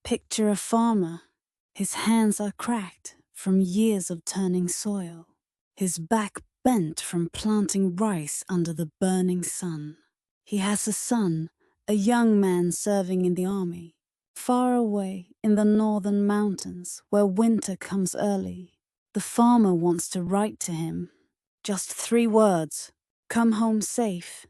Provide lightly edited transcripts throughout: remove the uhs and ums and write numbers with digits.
Picture a farmer. His hands are cracked from years of turning soil. His back bent from planting rice under the burning sun. He has a son, a young man serving in the army, far away in the northern mountains where winter comes early. The farmer wants to write to him. Just 3 words, "Come home safe."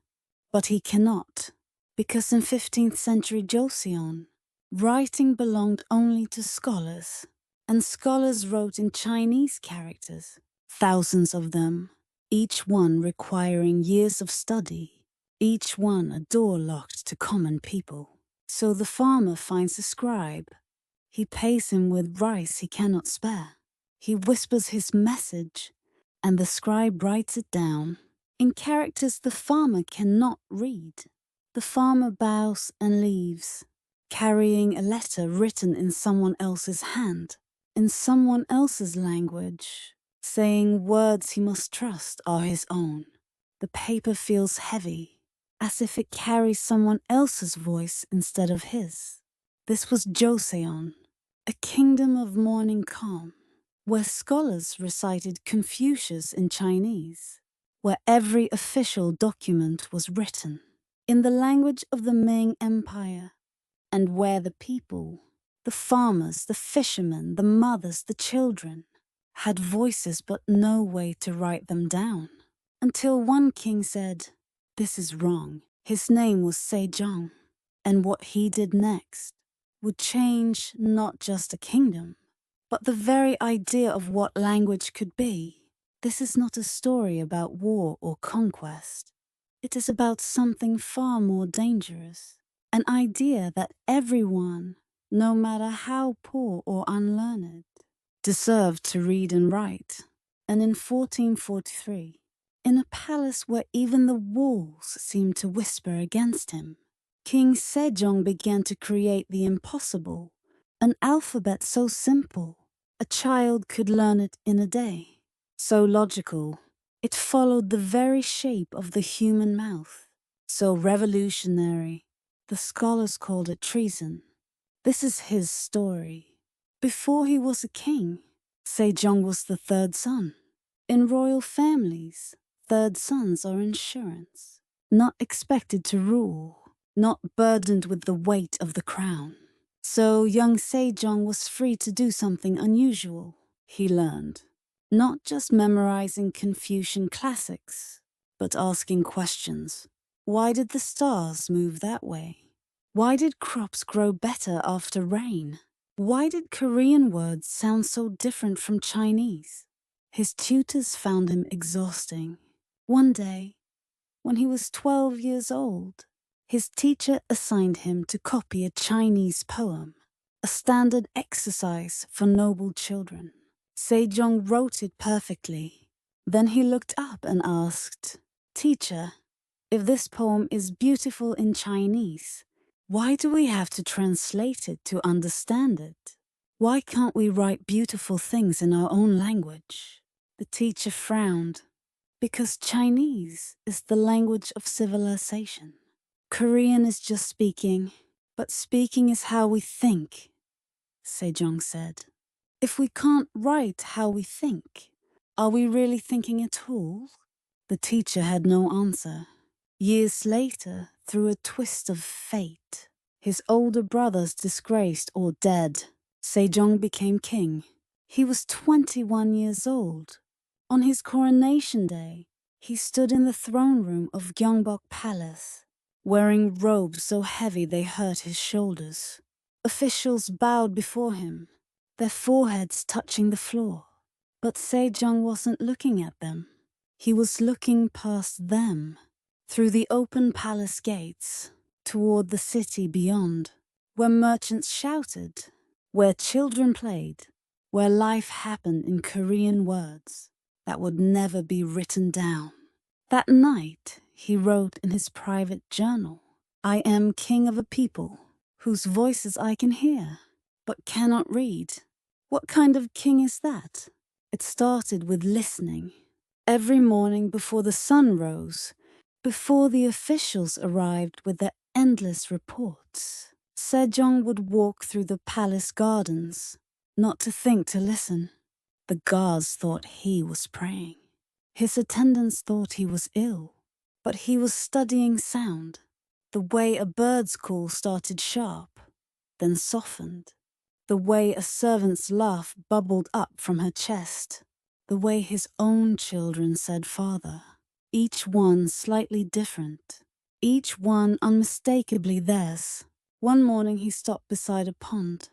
But he cannot, because in 15th century Jo-seon, writing belonged only to scholars, and scholars wrote in Chinese characters, thousands of them, each one requiring years of study, each one a door locked to common people. So the farmer finds a scribe. He pays him with rice he cannot spare. He whispers his message, and the scribe writes it down in characters the farmer cannot read. The farmer bows and leaves, carrying a letter written in someone else's hand, in someone else's language, saying words he must trust are his own. The paper feels heavy, as if it carries someone else's voice instead of his. This was Jo-seon, a kingdom of morning calm, where scholars recited Confucius in Chinese, where every official document was written in the language of the Ming Empire, and where the people, the farmers, the fishermen, the mothers, the children, had voices but no way to write them down. Until one king said, "This is wrong." His name was Se-jong, and what he did next would change not just a kingdom, but the very idea of what language could be. This is not a story about war or conquest. It is about something far more dangerous, an idea that everyone, no matter how poor or unlearned, deserved to read and write. And in 1443, in a palace where even the walls seemed to whisper against him, King Se-jong began to create the impossible, an alphabet so simple a child could learn it in a day, so logical it followed the very shape of the human mouth, so revolutionary the scholars called it treason. This is his story. Before he was a king, Se-jong was the 3rd son. In royal families, 3rd sons are insurance, not expected to rule, not burdened with the weight of the crown. So young Se-jong was free to do something unusual. He learned, not just memorizing Confucian classics, but asking questions. Why did the stars move that way? Why did crops grow better after rain? Why did Korean words sound so different from Chinese? His tutors found him exhausting. One day, when he was 12 years old, his teacher assigned him to copy a Chinese poem, a standard exercise for noble children. Se-jong wrote it perfectly. Then he looked up and asked, "Teacher, if this poem is beautiful in Chinese, why do we have to translate it to understand it? Why can't we write beautiful things in our own language?" The teacher frowned, because Chinese is the language of civilization. Korean is just speaking, but speaking is how we think, Se-jong said. If we can't write how we think, are we really thinking at all? The teacher had no answer. Years later, through a twist of fate, his older brothers disgraced or dead, Se-jong became king. He was 21 years old. On his coronation day, he stood in the throne room of Gyeongbok Palace, wearing robes so heavy they hurt his shoulders. Officials bowed before him, their foreheads touching the floor. But Se-jong wasn't looking at them. He was looking past them, through the open palace gates, toward the city beyond, where merchants shouted, where children played, where life happened in Korean words that would never be written down. That night, he wrote in his private journal, "I am king of a people whose voices I can hear, but cannot read." What kind of king is that? It started with listening. Every morning before the sun rose, before the officials arrived with their endless reports, Se-jong would walk through the palace gardens, not to think to listen. The guards thought he was praying. His attendants thought he was ill, but he was studying sound. The way a bird's call started sharp, then softened. The way a servant's laugh bubbled up from her chest. The way his own children said father. Each one slightly different. Each one unmistakably theirs. One morning he stopped beside a pond.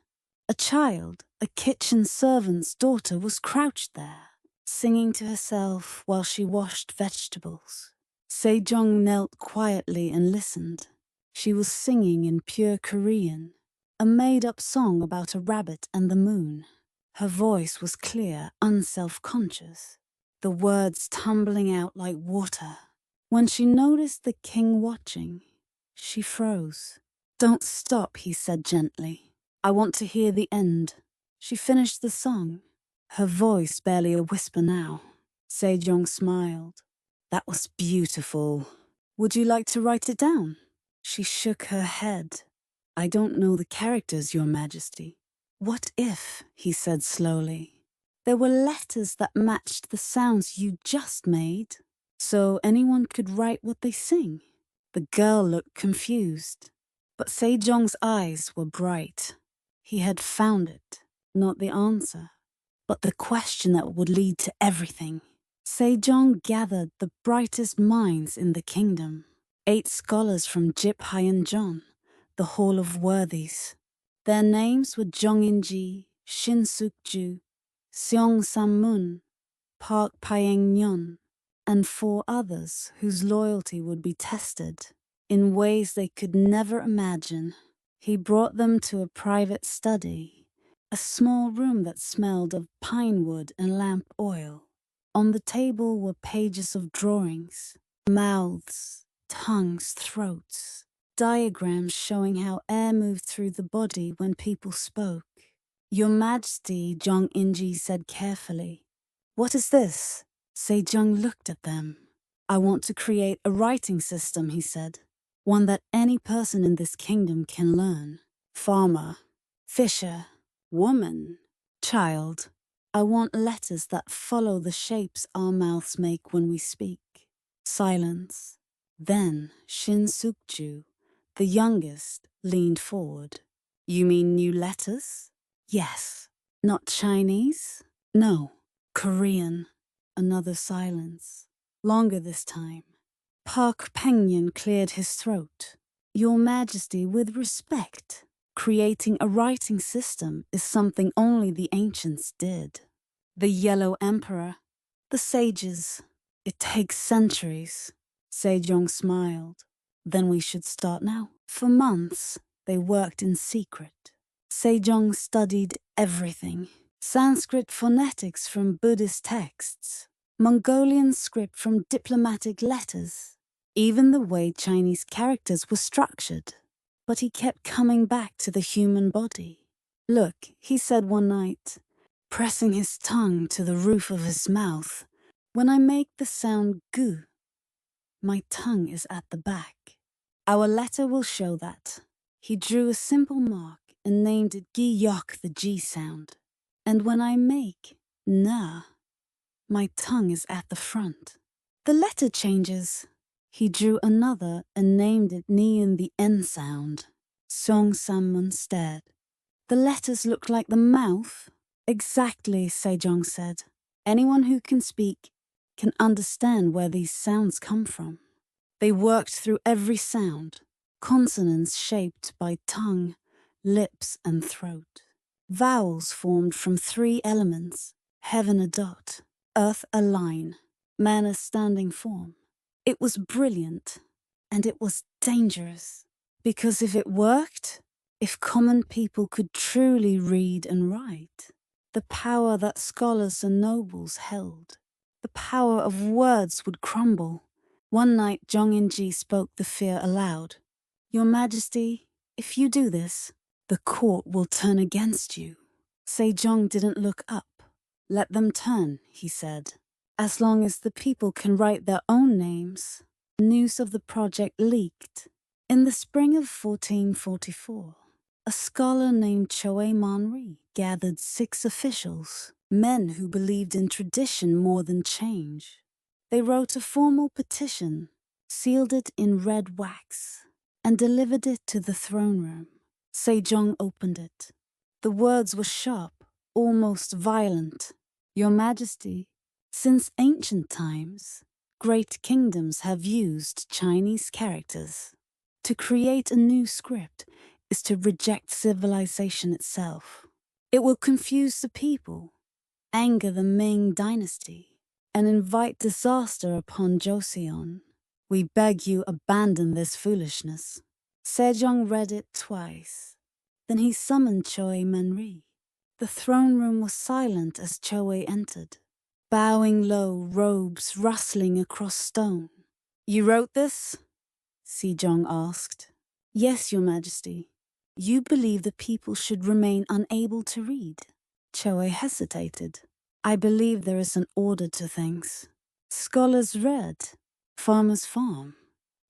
A child, a kitchen servant's daughter, was crouched there, singing to herself while she washed vegetables. Se-jong knelt quietly and listened. She was singing in pure Korean, a made-up song about a rabbit and the moon. Her voice was clear, unself-conscious, the words tumbling out like water. When she noticed the king watching, she froze. "Don't stop," he said gently. "I want to hear the end." She finished the song, her voice barely a whisper now. Se-jong smiled. "That was beautiful. Would you like to write it down?" She shook her head. "I don't know the characters, Your Majesty." "What if," he said slowly, "there were letters that matched the sounds you just made, so anyone could write what they sing?" The girl looked confused, but Se-jong's eyes were bright. He had found it, not the answer, but the question that would lead to everything. Se-jong gathered the brightest minds in the kingdom. 8 scholars from Jip Hyeon-jon, the Hall of Worthies. Their names were Jong-in-ji, Shin Suk-ju, Seong Sam-mun, Park Paeng-nyon, and 4 others whose loyalty would be tested in ways they could never imagine. He brought them to a private study, a small room that smelled of pine wood and lamp oil. On the table were pages of drawings, mouths, tongues, throats, diagrams showing how air moved through the body when people spoke. "Your Majesty," Jong-in-ji said carefully. "What is this?" Se-jong looked at them. "I want to create a writing system," he said. "One that any person in this kingdom can learn. Farmer, fisher, woman, child. I want letters that follow the shapes our mouths make when we speak." Silence. Then Shin Suk-ju, the youngest, leaned forward. "You mean new letters?" "Yes." "Not Chinese?" "No." "Korean." Another silence. Longer this time. Park Peng-nyon cleared his throat. "Your Majesty, with respect, creating a writing system is something only the ancients did. The Yellow Emperor, the sages. It takes centuries." Se-jong smiled. "Then we should start now." For months, they worked in secret. Se-jong studied everything. Sanskrit phonetics from Buddhist texts, Mongolian script from diplomatic letters, even the way Chinese characters were structured. But he kept coming back to the human body. "Look," he said one night, pressing his tongue to the roof of his mouth, "when I make the sound gu, my tongue is at the back. Our letter will show that." He drew a simple mark and named it gi-yok, the G sound. "And when I make na, my tongue is at the front. The letter changes." He drew another and named it ni-in, the N sound. Song Sam-mun stared. "The letters look like the mouth." "Exactly," Se-jong said. "Anyone who can speak can understand where these sounds come from." They worked through every sound, consonants shaped by tongue, lips, and throat. Vowels formed from 3 elements, heaven a dot, earth a line, man a standing form. It was brilliant, and it was dangerous, because if it worked, if common people could truly read and write, the power that scholars and nobles held, the power of words would crumble. One night Jong-in-ji spoke the fear aloud. "Your Majesty, if you do this, the court will turn against you." Se-jong didn't look up. "Let them turn," he said. "As long as the people can write their own names." News of the project leaked. In the spring of 1444, A scholar named Choe Man-ri gathered 6 officials, men who believed in tradition more than change. They wrote a formal petition, sealed it in red wax, and delivered it to the throne room. Se-jong opened it. The words were sharp, almost violent. Your Majesty, since ancient times, great kingdoms have used Chinese characters. To create a new script is to reject civilization itself. It will confuse the people, anger the Ming dynasty, and invite disaster upon Jo-seon. We beg you abandon this foolishness. Se-jong read it twice. Then he summoned Choe Man-ri. The throne room was silent as Choe entered, bowing low, robes rustling across stone. You wrote this? Se-jong asked. Yes, Your Majesty. You believe the people should remain unable to read. Choe hesitated. I believe there is an order to things. Scholars read, farmers farm.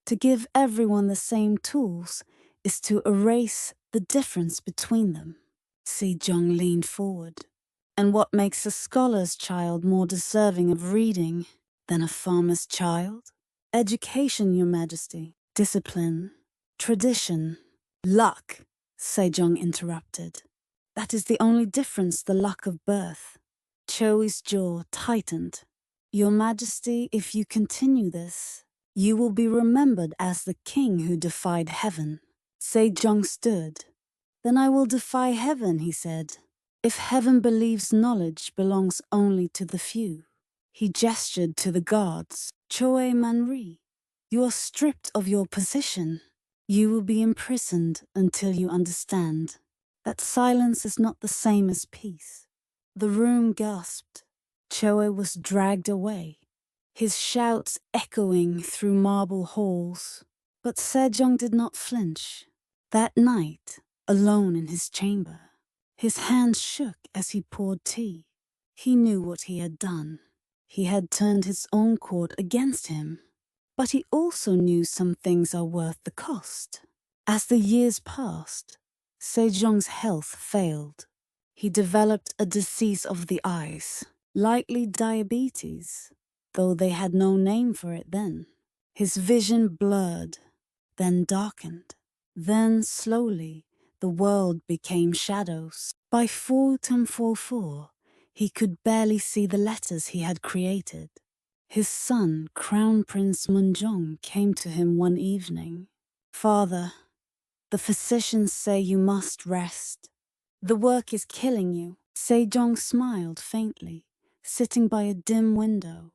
To give everyone the same tools is to erase the difference between them. Se-jong leaned forward. And what makes a scholar's child more deserving of reading than a farmer's child? Education, Your Majesty. Discipline. Tradition. Luck, Se-jong interrupted. That is the only difference, the luck of birth. Choe's jaw tightened. Your Majesty, if you continue this, you will be remembered as the king who defied heaven. Se-jong stood. Then I will defy heaven, he said. If heaven believes knowledge belongs only to the few. He gestured to the guards. Choe Man-ri, you are stripped of your position. You will be imprisoned until you understand that silence is not the same as peace. The room gasped. Choe was dragged away, his shouts echoing through marble halls. But Se-jong did not flinch. That night, alone in his chamber, his hands shook as he poured tea. He knew what he had done. He had turned his own court against him. But he also knew some things are worth the cost. As the years passed, Se-jong's health failed. He developed a disease of the eyes, likely diabetes, though they had no name for it then. His vision blurred, then darkened. Then, slowly, the world became shadows. By 4:44, he could barely see the letters he had created. His son, Crown Prince Munjong, came to him one evening. Father, the physicians say you must rest. The work is killing you. Se-jong smiled faintly, sitting by a dim window.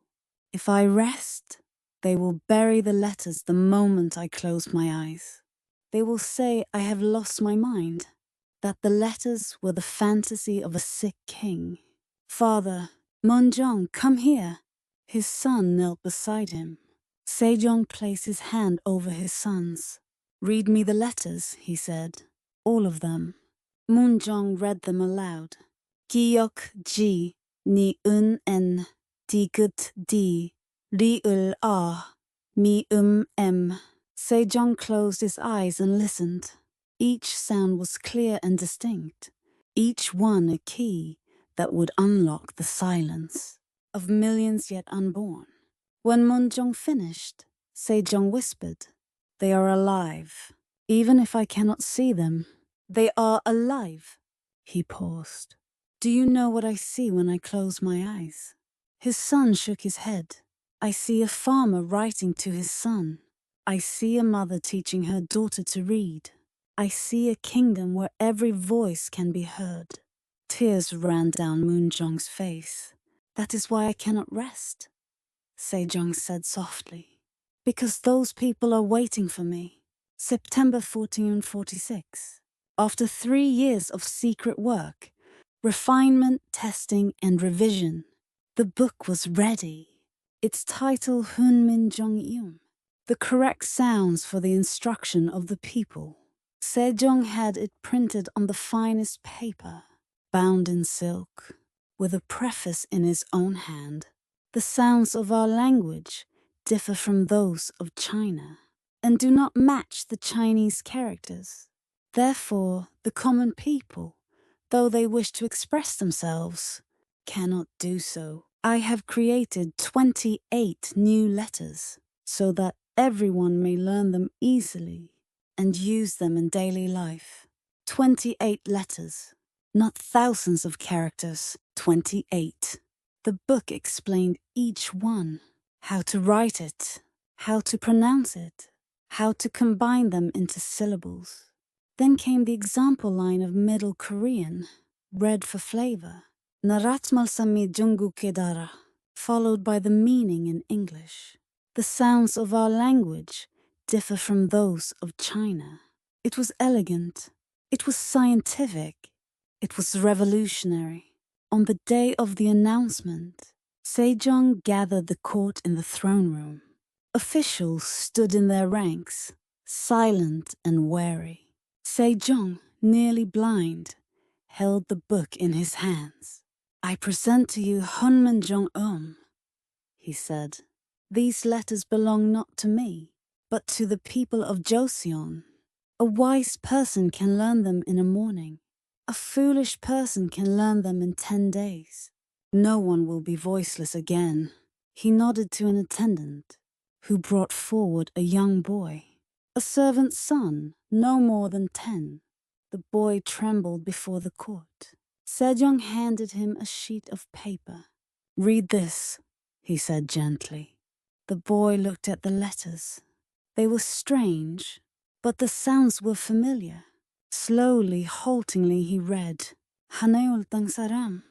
If I rest, they will bury the letters the moment I close my eyes. They will say I have lost my mind, that the letters were the fantasy of a sick king. Father, Munjong, come here. His son knelt beside him. Se-jong placed his hand over his son's. Read me the letters, he said. All of them. Munjong read them aloud. Giyok ji, ni un en, digut di, ri-ul ah, mi em. Se-jong closed his eyes and listened. Each sound was clear and distinct, each one a key that would unlock the silence of millions yet unborn. When Munjong finished, Se-jong whispered, They are alive. Even if I cannot see them, they are alive. He paused. Do you know what I see when I close my eyes? His son shook his head. I see a farmer writing to his son. I see a mother teaching her daughter to read. I see a kingdom where every voice can be heard. Tears ran down Munjong's face. That is why I cannot rest, Se-jong said softly. Because those people are waiting for me. September 1446. After 3 years of secret work, refinement, testing, and revision, the book was ready. Its title Hun Min Jong Yum, the correct sounds for the instruction of the people. Se-jong had it printed on the finest paper, bound in silk, with a preface in his own hand. The sounds of our language differ from those of China, and do not match the Chinese characters. Therefore, the common people, though they wish to express themselves, cannot do so. I have created 28 new letters so that everyone may learn them easily and use them in daily life. 28 letters, not thousands of characters, 28. The book explained each one, how to write it, how to pronounce it, how to combine them into syllables. Then came the example line of Middle Korean, read for flavor, Naratmal sami jungu kedara, followed by the meaning in English. The sounds of our language differ from those of China. It was elegant. It was scientific. It was revolutionary. On the day of the announcement, Se-jong gathered the court in the throne room. Officials stood in their ranks, silent and wary. Se-jong, nearly blind, held the book in his hands. I present to you Hunman Jong-um, he said. These letters belong not to me, but to the people of Jo-seon. A wise person can learn them in a morning. A foolish person can learn them in 10 days. No one will be voiceless again. He nodded to an attendant, who brought forward a young boy. A servant's son, no more than 10. The boy trembled before the court. Se-jong handed him a sheet of paper. Read this, he said gently. The boy looked at the letters. They were strange, but the sounds were familiar. Slowly, haltingly, he read, Hangeul tang saram,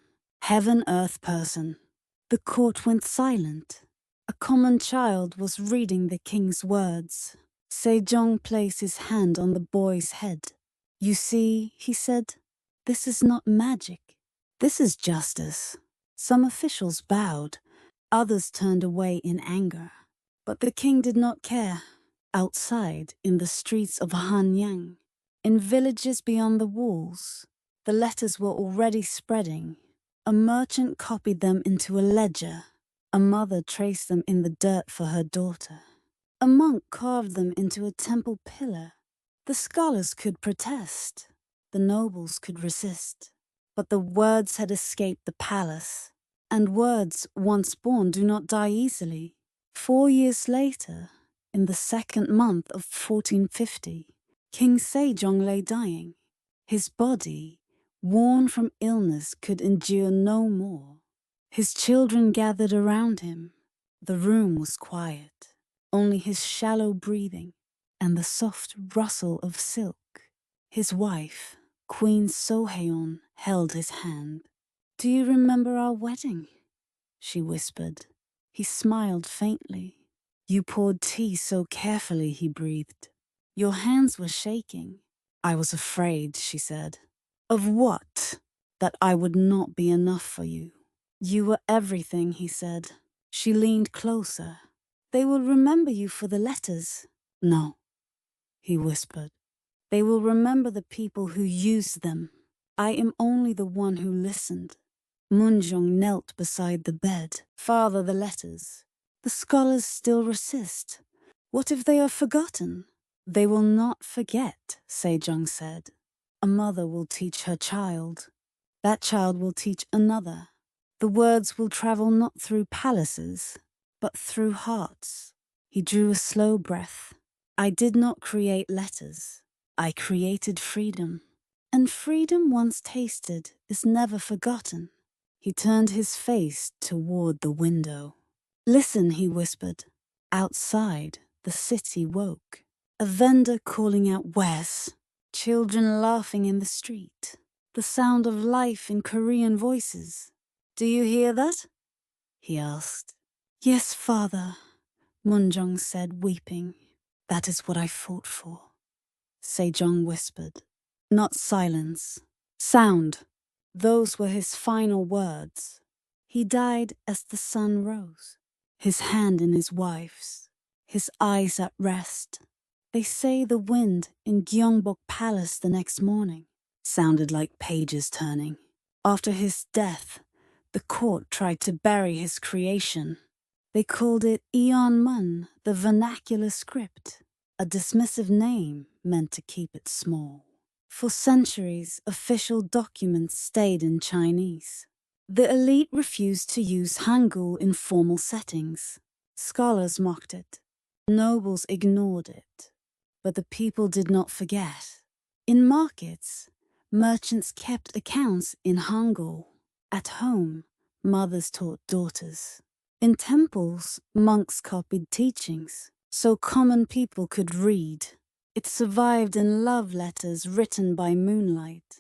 heaven earth person. The court went silent. A common child was reading the king's words. Se-jong placed his hand on the boy's head. You see, he said, this is not magic. This is justice. Some officials bowed. Others turned away in anger. But the king did not care. Outside, in the streets of Hanyang, in villages beyond the walls, the letters were already spreading. A merchant copied them into a ledger. A mother traced them in the dirt for her daughter. A monk carved them into a temple pillar. The scholars could protest. The nobles could resist. But the words had escaped the palace. And words, once born, do not die easily. 4 years later, in the second month of 1450, King Se-jong lay dying. His body, worn from illness, could endure no more. His children gathered around him. The room was quiet. Only his shallow breathing and the soft rustle of silk. His wife, Queen So-heon, held his hand. Do you remember our wedding? She whispered. He smiled faintly. You poured tea so carefully, he breathed. Your hands were shaking. I was afraid, she said. Of what? That I would not be enough for you. You were everything, he said. She leaned closer. They will remember you for the letters. No, he whispered. They will remember the people who used them. I am only the one who listened. Moon-jong knelt beside the bed. Father, the letters. The scholars still resist. What if they are forgotten? They will not forget, Se-jong said. A mother will teach her child. That child will teach another. The words will travel not through palaces, but through hearts. He drew a slow breath. I did not create letters. I created freedom. And freedom once tasted is never forgotten. He turned his face toward the window. Listen, he whispered. Outside, the city woke. A vendor calling out wares. Children laughing in the street. The sound of life in Korean voices. Do you hear that? He asked. Yes, father, Moon-jong said, weeping. That is what I fought for. Se-jong whispered. Not silence. Sound. Those were his final words. He died as the sun rose, his hand in his wife's, his eyes at rest. They say the wind in Gyeongbok Palace the next morning sounded like pages turning. After his death, the court tried to bury his creation. They called it Eon-mun, the vernacular script, a dismissive name meant to keep it small. For centuries, official documents stayed in Chinese. The elite refused to use Hangeul in formal settings. Scholars mocked it. Nobles ignored it. But the people did not forget. In markets, merchants kept accounts in Hangeul. At home, mothers taught daughters. In temples, monks copied teachings, so common people could read. It survived in love letters written by moonlight,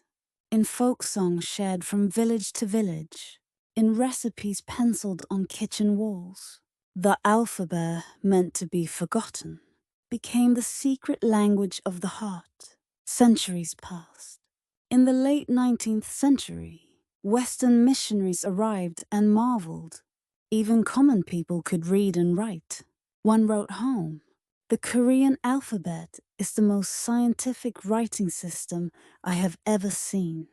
in folk songs shared from village to village, in recipes penciled on kitchen walls. The alphabet, meant to be forgotten, became the secret language of the heart. Centuries passed. In the late 19th century, Western missionaries arrived and marveled. Even common people could read and write. One wrote home, "The Korean alphabet is the most scientific writing system I have ever seen."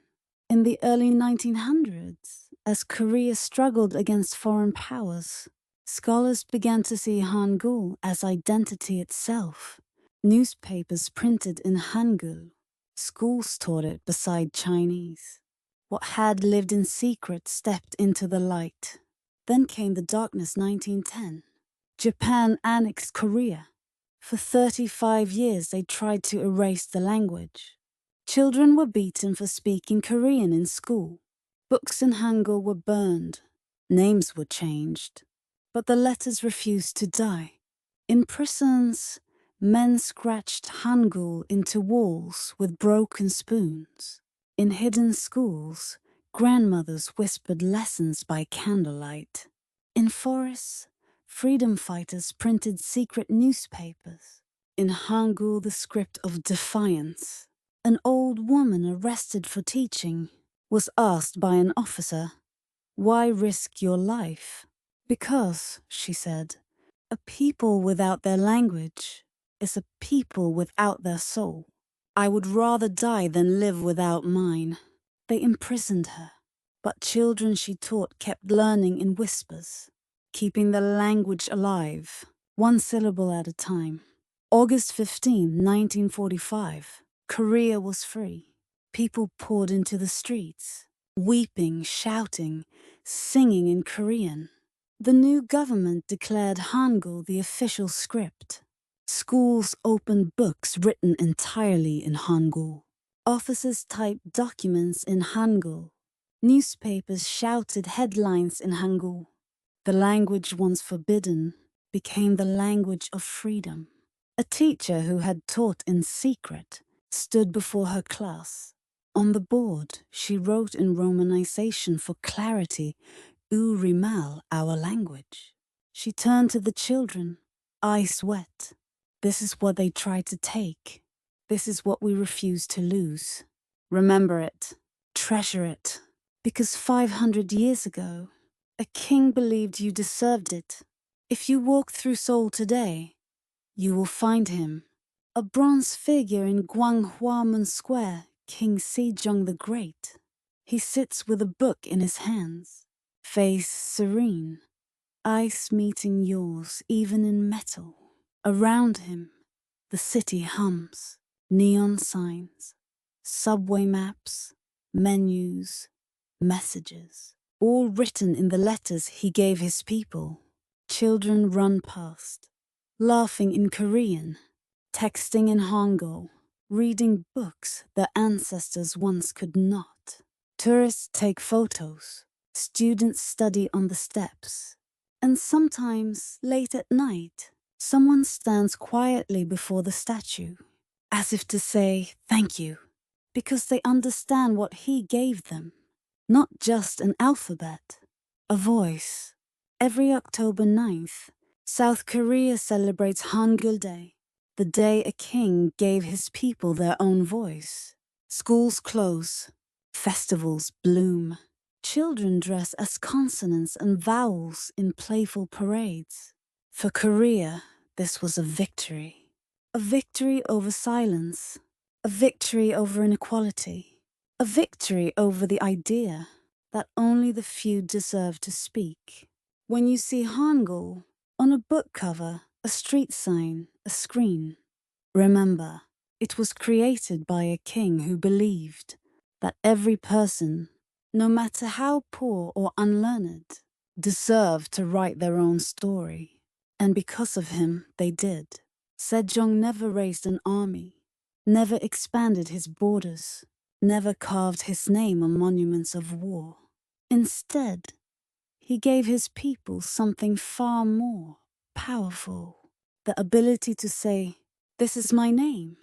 In the early 1900s, as Korea struggled against foreign powers, scholars began to see Hangul as identity itself. Newspapers printed in Hangul. Schools taught it beside Chinese. What had lived in secret stepped into the light. Then came the darkness 1910. Japan annexed Korea. For 35 years they tried to erase the language. Children were beaten for speaking Korean in school. Books in Hangul were burned. Names were changed. But the letters refused to die. In prisons, men scratched Hangul into walls with broken spoons. In hidden schools, grandmothers whispered lessons by candlelight. In forests, freedom fighters printed secret newspapers. In Hangul, the script of defiance. An old woman arrested for teaching was asked by an officer, "Why risk your life?" "Because," she said, "a people without their language is a people without their soul. I would rather die than live without mine." They imprisoned her, but children she taught kept learning in whispers, keeping the language alive, one syllable at a time. August 15, 1945, Korea was free. People poured into the streets, weeping, shouting, singing in Korean. The new government declared Hangul the official script. Schools opened books written entirely in Hangul. Officers typed documents in Hangul. Newspapers shouted headlines in Hangul. The language once forbidden became the language of freedom. A teacher who had taught in secret stood before her class. On the board, she wrote in romanization for clarity, "Urimal, our language." She turned to the children, eyes wet. "This is what they tried to take. This is what we refuse to lose. Remember it. Treasure it. Because 500 years ago, a king believed you deserved it. If you walk through Seoul today, you will find him. A bronze figure in Gwanghwamun Square, King Se-jong the Great. He sits with a book in his hands, face serene, eyes meeting yours even in metal. Around him, the city hums, neon signs, subway maps, menus, messages, all written in the letters he gave his people. Children run past, laughing in Korean, texting in Hangul, reading books their ancestors once could not. Tourists take photos, students study on the steps, and sometimes, late at night, someone stands quietly before the statue, as if to say thank you, because they understand what he gave them. Not just an alphabet, a voice. Every October 9th, South Korea celebrates Hangeul Day, the day a king gave his people their own voice. Schools close, festivals bloom. Children dress as consonants and vowels in playful parades. For Korea, this was a victory. A victory over silence. A victory over inequality. A victory over the idea that only the few deserve to speak. When you see Hangul on a book cover, a street sign, a screen, remember, It was created by a king who believed that every person, no matter how poor or unlearned, deserved to write their own story. And because of him, they did. Se-jong never raised an army, never expanded his borders, never carved his name on monuments of war. Instead, he gave his people something far more powerful, the ability to say, "This is my name,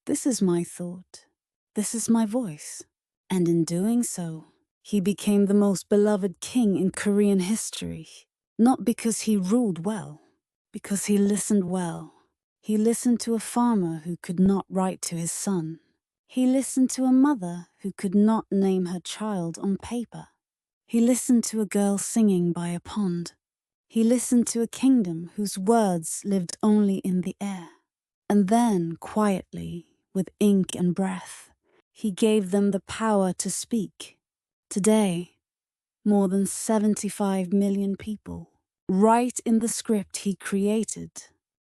this is my thought, this is my voice." And in doing so, he became the most beloved king in Korean history, not because he ruled well, because he listened well. He listened to a farmer who could not write to his son. He listened to a mother who could not name her child on paper. He listened to a girl singing by a pond. He listened to a kingdom whose words lived only in the air. And then, quietly, with ink and breath, he gave them the power to speak. Today, more than 75 million people write in the script he created.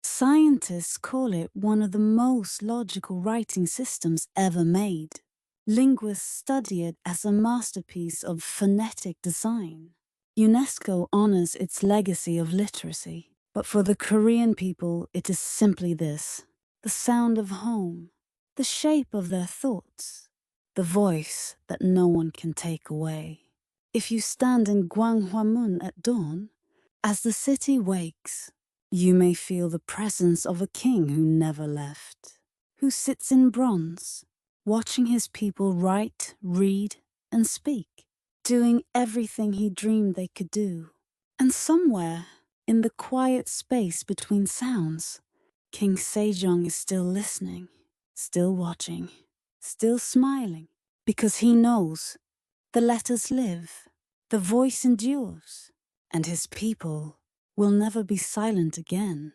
Scientists call it one of the most logical writing systems ever made. Linguists study it as a masterpiece of phonetic design. UNESCO honors its legacy of literacy. But for the Korean people, it is simply this: the sound of home, the shape of their thoughts, the voice that no one can take away. If you stand in Gwanghwamun at dawn, as the city wakes, you may feel the presence of a king who never left, who sits in bronze, watching his people write, read, and speak, doing everything he dreamed they could do. And somewhere, in the quiet space between sounds, King Se-jong is still listening, still watching, still smiling, because he knows the letters live, the voice endures, and his people will never be silent again.